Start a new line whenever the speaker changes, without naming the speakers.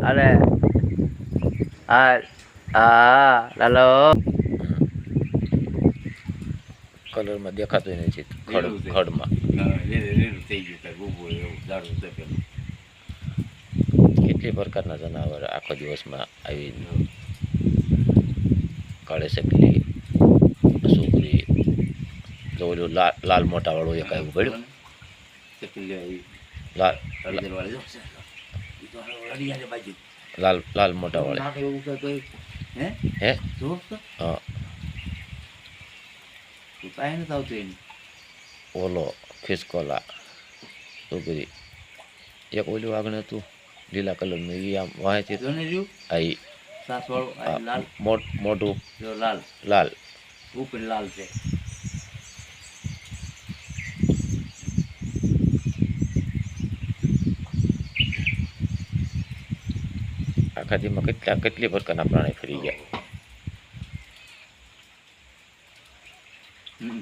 અરે હા હા લાલો
કલરમાં દેખાતું નથી ખડમાં
થઈ ગયું ઊભું એવું દાડું છે પેલું
કેટલી પ્રકારના જનાવર આખો દિવસમાં આવી કાળે સકલી સુકરી તો ઓલું લાલ મોટા વાળું એક આવ્યું પડ્યું લાલ લાલ લાલ મોટા વાળે હે હા ઓલો ખિસકોલા સુકરી એક ઓલું આગળ હતું લીલા કલરનું એ આમ વાંચી મોટું
લાલ
લાલ
ઉપર લાલ છે
આખા દીમાં કેટલી પ્રકારના પ્રાણી ફરી ગયા.